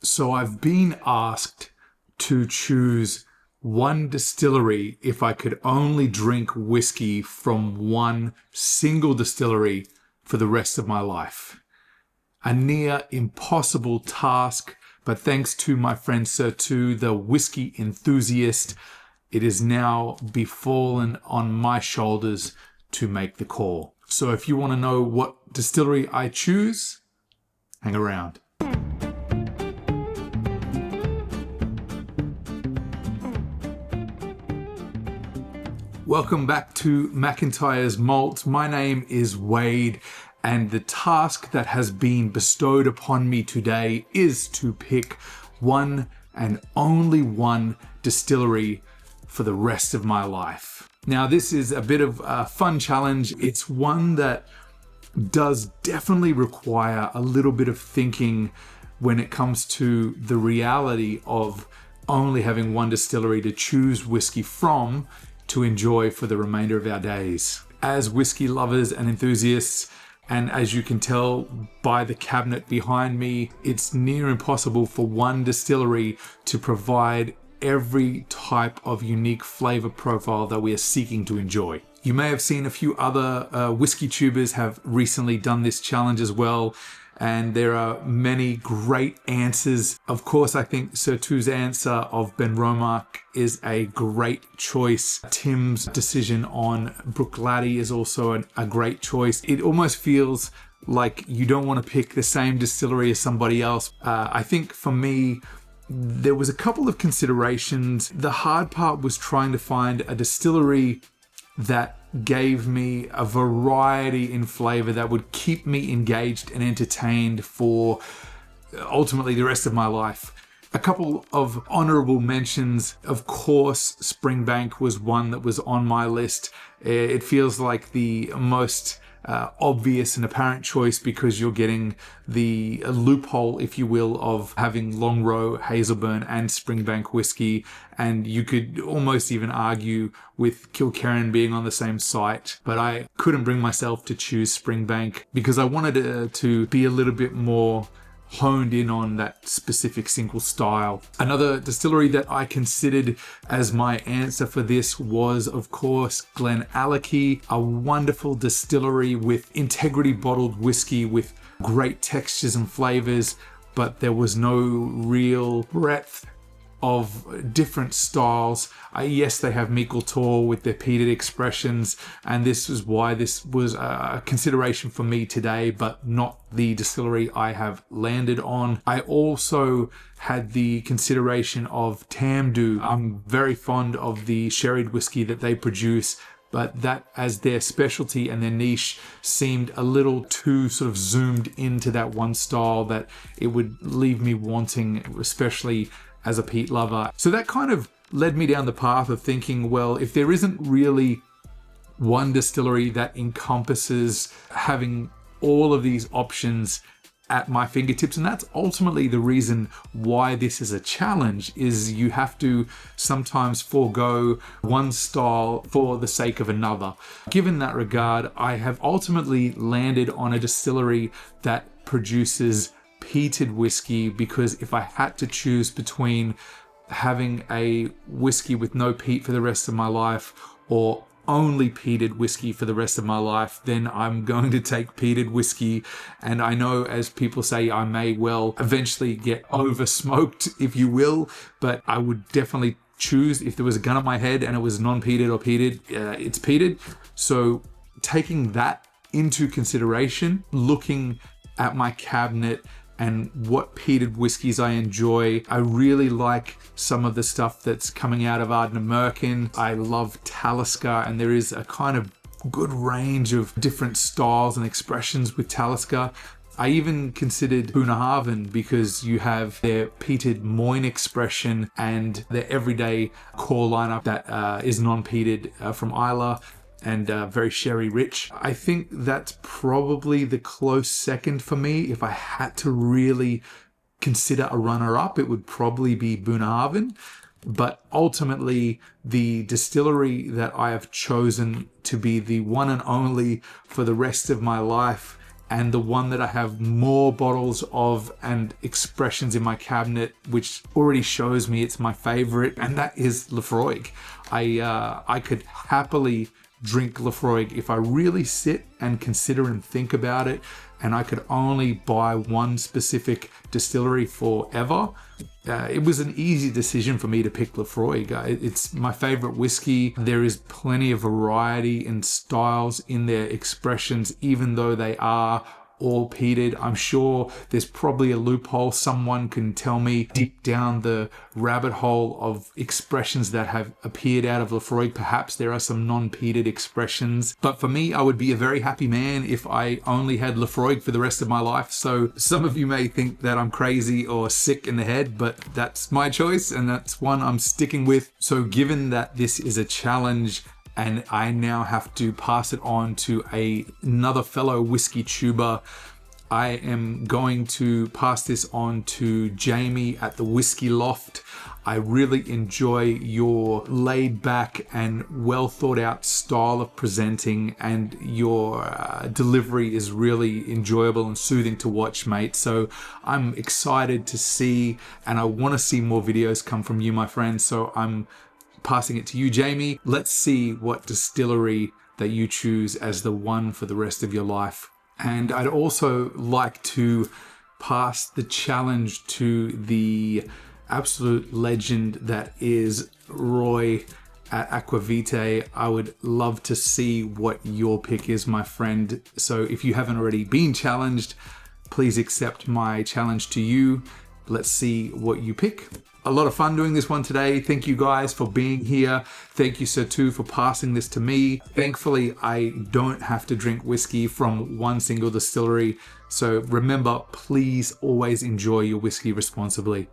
So I've been asked to choose one distillery if I could only drink whiskey from one single distillery for the rest of my life. A near impossible task, but thanks to my friend Sir Tu, the whiskey enthusiast, it is now befallen on my shoulders to make the call. So if you want to know what distillery I choose, hang around. Welcome back to McIntyre's Malt. My name is Wade, and the task that has been bestowed upon me today is to pick one and only one distillery for the rest of my life. Now, this is a bit of a fun challenge. It's one that does definitely require a little bit of thinking when it comes to the reality of only having one distillery to choose whiskey from to enjoy for the remainder of our days. As whiskey lovers and enthusiasts, and as you can tell by the cabinet behind me, it's near impossible for one distillery to provide every type of unique flavor profile that we are seeking to enjoy. You may have seen a few other whiskey tubers have recently done this challenge as well, and there are many great answers. Of course, I think Sir Tu's answer of Benromach is a great choice. Tim's decision on Bruichladdich is also a great choice. It almost feels like you don't want to pick the same distillery as somebody else. I think for me, there was a couple of considerations. The hard part was trying to find a distillery that gave me a variety in flavor that would keep me engaged and entertained for ultimately the rest of my life. A couple of honorable mentions. Of course, Springbank was one that was on my list. It feels like the most obvious and apparent choice because you're getting the loophole, if you will, of having Longrow, Hazelburn and Springbank whiskey, and you could almost even argue with Kilkerran being on the same site, but I couldn't bring myself to choose Springbank because I wanted to be a little bit more honed in on that specific single style. Another distillery that I considered as my answer for this was, of course, Glenallachie, a wonderful distillery with integrity bottled whiskey with great textures and flavors, but there was no real breadth of different styles. Yes, they have Michael Tor with their peated expressions, and this is why this was a consideration for me today, but not the distillery I have landed on. I also had the consideration of Tamdhu. I'm very fond of the sherried whiskey that they produce, but that as their specialty and their niche seemed a little too sort of zoomed into that one style that it would leave me wanting, especially as a peat lover. So that kind of led me down the path of thinking, well, if there isn't really one distillery that encompasses having all of these options at my fingertips, and that's ultimately the reason why this is a challenge, is you have to sometimes forego one style for the sake of another. Given that regard, I have ultimately landed on a distillery that produces peated whiskey, because if I had to choose between having a whiskey with no peat for the rest of my life or only peated whiskey for the rest of my life, then I'm going to take peated whiskey. And I know, as people say, I may well eventually get over smoked, if you will, but I would definitely choose, if there was a gun on my head and it was non-peated or peated, it's peated. So taking that into consideration, looking at my cabinet and what peated whiskies I enjoy. I really like some of the stuff that's coming out of Ardnamurchan. I love Talisker, and there is a kind of good range of different styles and expressions with Talisker. I even considered Bunnahabhain because you have their peated Moyne expression and their everyday core lineup that is non-peated from Islay, and very sherry rich. I think that's probably the close second for me. If I had to really consider a runner-up, it would probably be Bunnahabhain. But ultimately, the distillery that I have chosen to be the one and only for the rest of my life and the one that I have more bottles of and expressions in my cabinet, which already shows me it's my favorite, and that is Laphroaig. I could happily drink Laphroaig if I really sit and consider and think about it, and I could only buy one specific distillery forever. It was an easy decision for me to pick Laphroaig. It's my favorite whiskey. There is plenty of variety in styles in their expressions, even though they are all peated. I'm sure there's probably a loophole. Someone can tell me deep down the rabbit hole of expressions that have appeared out of Laphroaig. Perhaps there are some non-peated expressions. But for me, I would be a very happy man if I only had Laphroaig for the rest of my life. So some of you may think that I'm crazy or sick in the head, but that's my choice and that's one I'm sticking with. So given that this is a challenge, and I now have to pass it on to another fellow whiskey tuber, I am going to pass this on to Jamie at the Whisky Loft. I really enjoy your laid back and well thought out style of presenting, and your delivery is really enjoyable and soothing to watch, mate. So I'm excited to see, and I want to see more videos come from you, my friend. So I'm passing it to you, Jamie. Let's see what distillery that you choose as the one for the rest of your life. And I'd also like to pass the challenge to the absolute legend that is Roy at Aquavitae. I would love to see what your pick is, my friend. So if you haven't already been challenged, please accept my challenge to you. Let's see what you pick. A lot of fun doing this one today. Thank you guys for being here. Thank you, Sir Tu, for passing this to me. Thankfully, I don't have to drink whiskey from one single distillery. So remember, please always enjoy your whiskey responsibly.